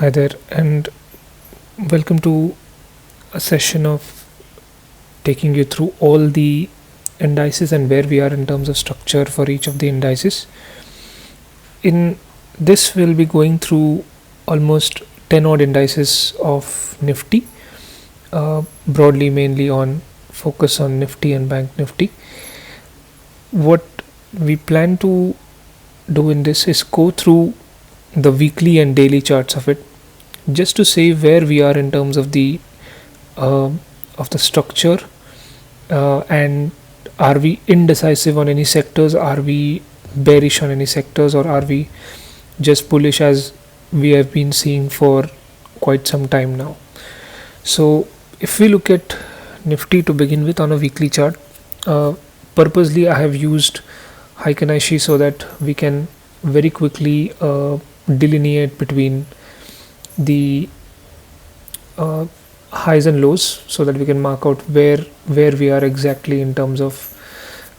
Hi there, and welcome to a session of taking you through all the indices and where we are in terms of structure for each of the indices. In this, we'll be going through almost 10 odd indices of Nifty, broadly mainly on focus on Nifty and Bank Nifty. What we plan to do in this is go through the weekly and daily charts of it, just to say where we are in terms uh, of the structure, and are we indecisive on any sectors, are we bearish on any sectors, or are we just bullish as we have been seeing for quite some time now. So if we look at Nifty to begin with on a weekly chart, purposely I have used Heikenaishi so that we can very quickly delineate between the highs and lows, so that we can mark out where we are exactly in terms of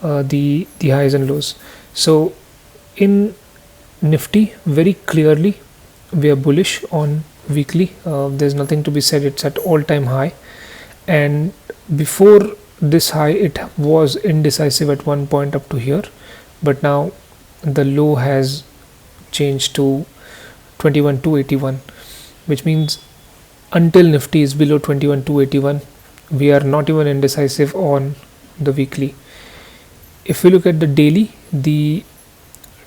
the highs and lows. So in Nifty, very clearly we are bullish on weekly. There's nothing to be said, it's at all-time high, and before this high it was indecisive at one point up to here, but now the low has changed to 21,281, which means until Nifty is below 21,281 we are not even indecisive on the weekly. If we look at the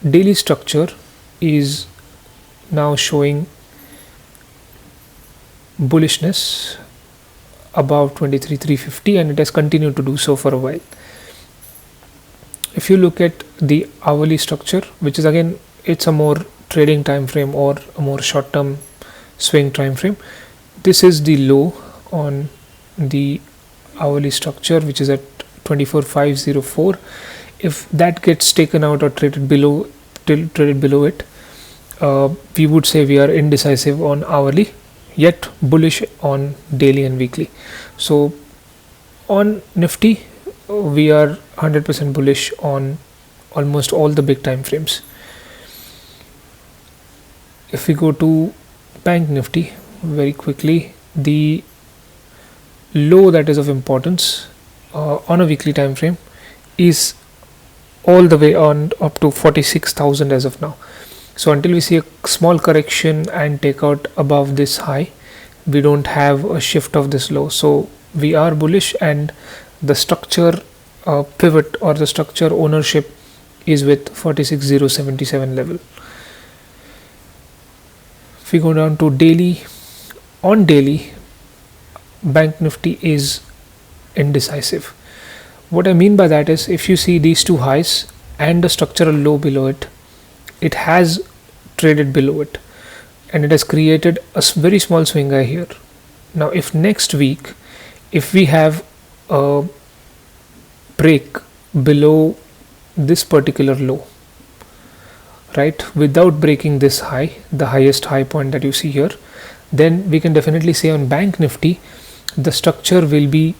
daily structure is now showing bullishness above 23,350, and it has continued to do so for a while. If you look at the hourly structure, which is again, it's a more trading time frame or a more short term swing time frame, this is the low on the hourly structure, which is at 24,504. If that gets taken out or traded below it, we would say we are indecisive on hourly, yet bullish on daily and weekly. So on Nifty we are 100% bullish on almost all the big time frames. If we go to Bank Nifty very quickly, the low that is of importance on a weekly time frame is all the way on up to 46,000 as of now. So until we see a small correction and take out above this high, we don't have a shift of this low. So we are bullish, and the structure pivot or the structure ownership is with 46,077 level. If we go down to daily, on daily Bank Nifty is indecisive. What I mean by that is, if you see these two highs and the structural low below it, it has traded below it and it has created a very small swing high here. Now if next week, if we have a break below this particular low, right, without breaking this high, the highest high point that you see here, then we can definitely say on Bank Nifty the structure will be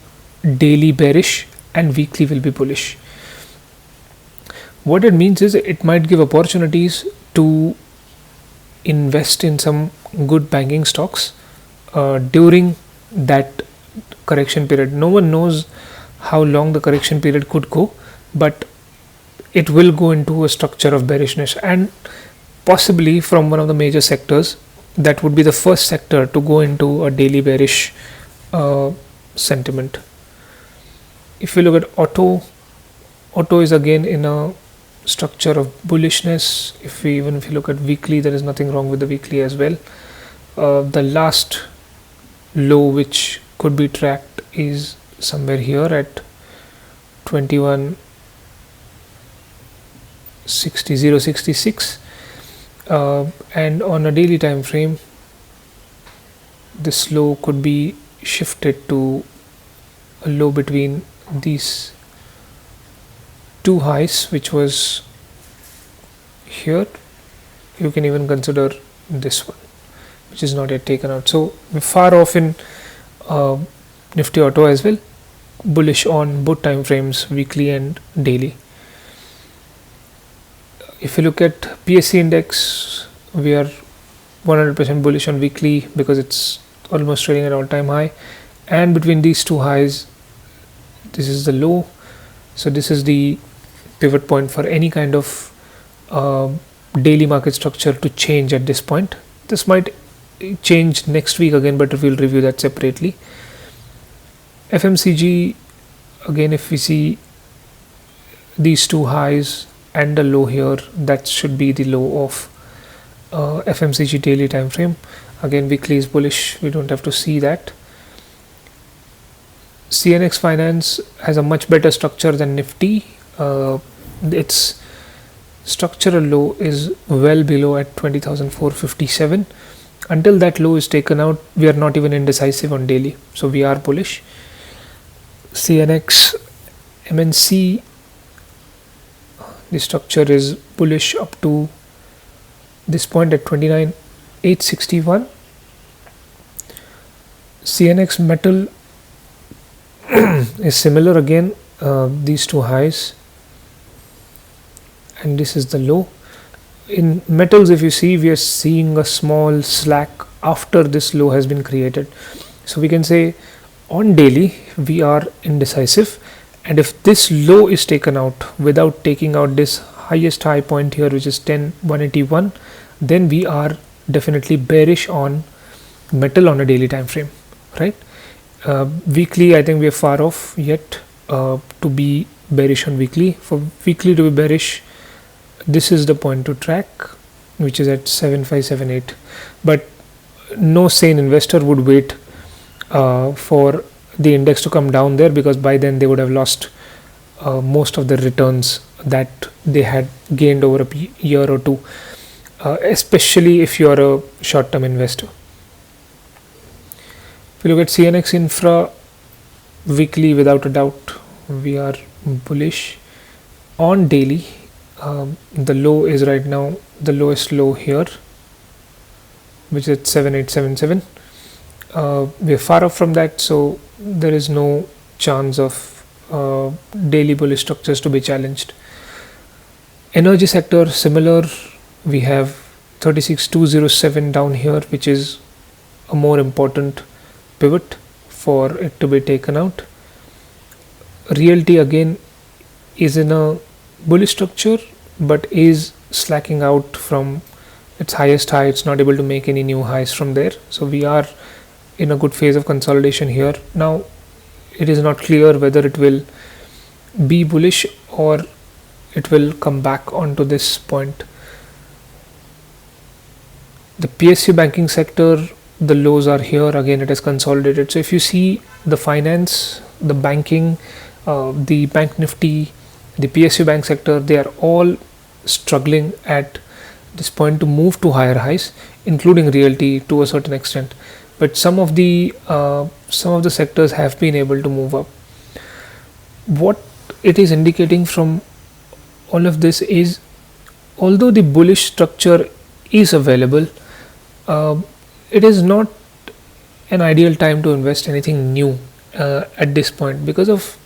daily bearish and weekly will be bullish. What it means is it might give opportunities to invest in some good banking stocks during that correction period. No one knows how long the correction period could go, but it will go into a structure of bearishness, and possibly from one of the major sectors that would be the first sector to go into a daily bearish sentiment. If you look at auto is again in a structure of bullishness. If you look at weekly, there is nothing wrong with the weekly as well. The last low which could be tracked is somewhere here at 21,066, and on a daily time frame this low could be shifted to a low between these two highs, which was here. You can even consider this one, which is not yet taken out. So we're far off in Nifty Auto as well, bullish on both time frames, weekly and daily. If you look at PSC index, we are 100% bullish on weekly because it's almost trading at all-time high, and between these two highs, this is the low. So this is the pivot point for any kind of daily market structure to change at this point. This might change next week again, but we'll review that separately. FMCG, again, if we see these two highs and the low here, that should be the low of FMCG daily time frame. Again, weekly is bullish, we don't have to see that. CNX Finance has a much better structure than Nifty. Its structural low is well below at 20,457. Until that low is taken out, we are not even indecisive on daily, so we are bullish. CNX MNC, the structure is bullish up to this point at 29,861. CNX Metal is similar again, these two highs, and this is the low. In metals, if you see, we are seeing a small slack after this low has been created. So we can say on daily we are indecisive, and if this low is taken out without taking out this highest high point here, which is 10,181, then we are definitely bearish on metal on a daily time frame, right? Weekly, I think we are far off yet to be bearish on weekly. For weekly to be bearish, this is the point to track, which is at 7578. But no sane investor would wait for the index to come down there, because by then they would have lost most of the returns that they had gained over a year or two, especially if you are a short-term investor. If you look at CNX Infra weekly, without a doubt we are bullish. On daily, the low is right now the lowest low here, which is at 7877. We are far off from that, so there is no chance of daily bullish structures to be challenged. Energy sector, similar, we have 36207 down here, which is a more important pivot for it to be taken out. Realty again is in a bullish structure, but is slacking out from its highest high. It's not able to make any new highs from there, so we are in a good phase of consolidation here. Now it is not clear whether it will be bullish or it will come back onto this point. The PSU banking sector, the lows are here again, it has consolidated. So if you see the finance, the banking, the bank nifty, the PSU bank sector, they are all struggling at this point to move to higher highs, including realty to a certain extent. But some of the sectors have been able to move up. What it is indicating from all of this is, although the bullish structure is available, it is not an ideal time to invest anything new at this point, because of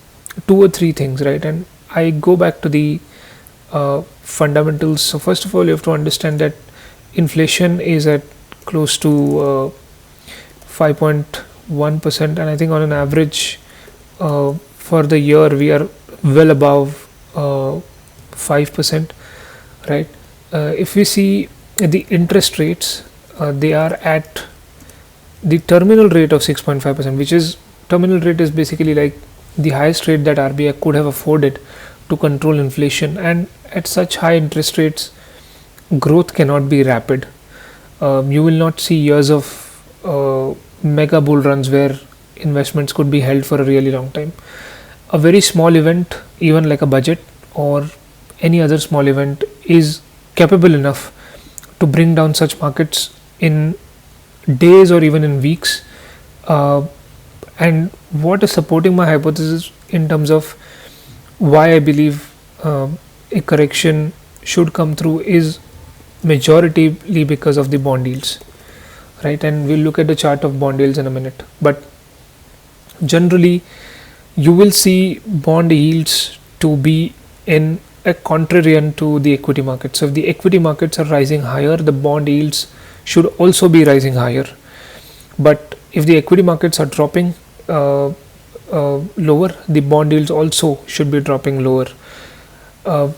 two or three things, right? And I go back to the fundamentals. So first of all, you have to understand that inflation is at close to 5.1%, and I think on an average for the year we are well above 5%, right? If we see the interest rates, they are at the terminal rate of 6.5%, which is, terminal rate is basically like the highest rate that RBI could have afforded to control inflation. And at such high interest rates, growth cannot be rapid. You will not see years of mega bull runs where investments could be held for a really long time. A very small event, even like a budget or any other small event, is capable enough to bring down such markets in days or even in weeks. And what is supporting my hypothesis in terms of why I believe a correction should come through is majoritarily because of the bond yields, right? And we'll look at the chart of bond yields in a minute. But generally, you will see bond yields to be in a contrarian to the equity market. So if the equity markets are rising higher, the bond yields should also be rising higher. But if the equity markets are dropping lower, the bond yields also should be dropping lower.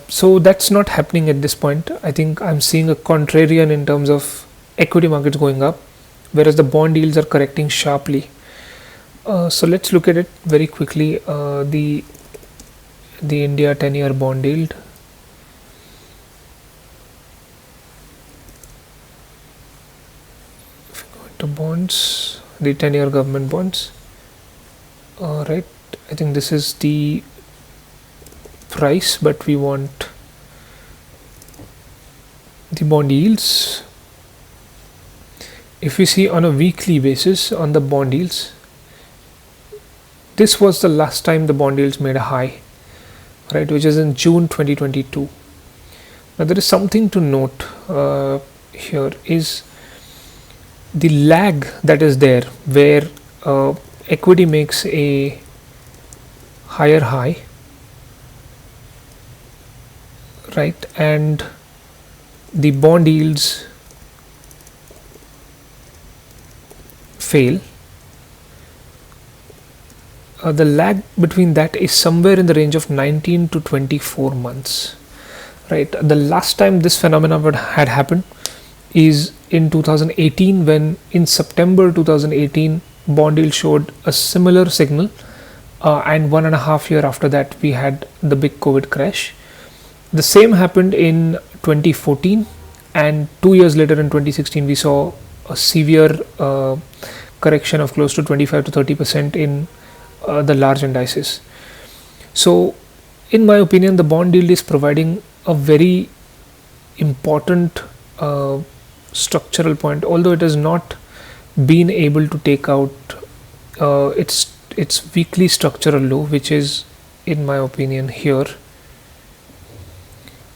So that's not happening at this point. I think I'm seeing a contrarian in terms of equity markets going up, whereas the bond yields are correcting sharply. So let's look at it very quickly. The India 10-year bond yield. If we go into bonds, the 10-year government bonds. Right, I think this is the price, but we want the bond yields. If we see on a weekly basis on the bond yields, this was the last time the bond yields made a high, right, which is in June 2022. Now there is something to note here is the lag that is there, where equity makes a higher high, right, and the bond yields fail. The lag between that is somewhere in the range of 19 to 24 months, right. The last time this phenomenon had happened is in 2018, when in September 2018 bond yield showed a similar signal, and 1.5 years after that we had the big COVID crash. The same happened in 2014, and 2 years later in 2016 we saw a severe correction of close to 25 to 30% in the large indices. So in my opinion, the bond yield is providing a very important structural point, although it has not been able to take out its weekly structural low, which is in my opinion here,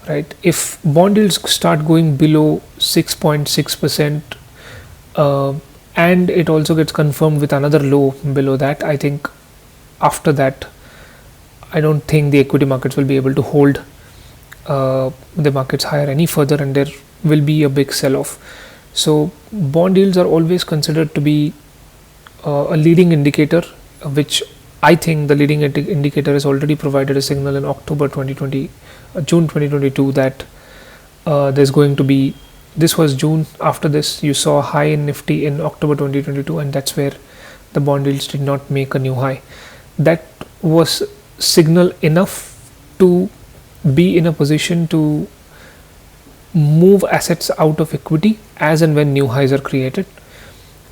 right. If bond yields start going below 6.6%, and it also gets confirmed with another low below that, I think after that I don't think the equity markets will be able to hold the markets higher any further, and there will be a big sell-off. So bond yields are always considered to be a leading indicator, which I think the leading indicator has already provided a signal in October 2020, June 2022, that there's going to be, this was June, after this you saw a high in Nifty in October 2022, and that's where the bond yields did not make a new high. That was signal enough to be in a position to move assets out of equity as and when new highs are created.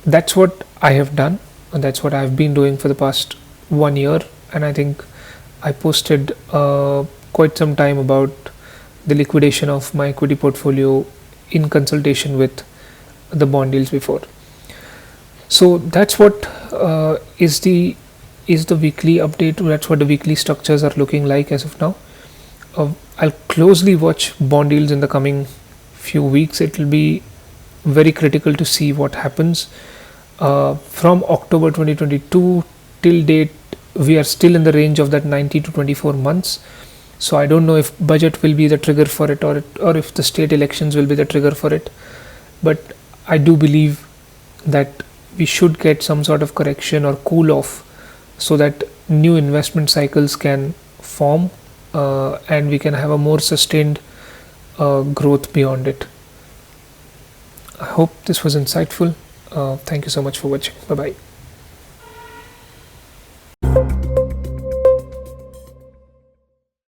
That's what I have done, and that's what I've been doing for the past 1 year, and I think I posted quite some time about the liquidation of my equity portfolio in consultation with the bond yields before. So that's what is the weekly update. That's what the weekly structures are looking like as of now. I'll closely watch bond yields in the coming few weeks. It will be very critical to see what happens. From October 2022 till date, we are still in the range of that 90 to 24 months. So I don't know if budget will be the trigger for it, or if the state elections will be the trigger for it. But I do believe that we should get some sort of correction or cool off, so that new investment cycles can form, and we can have a more sustained growth beyond it. I hope this was insightful. Thank you so much for watching. Bye bye.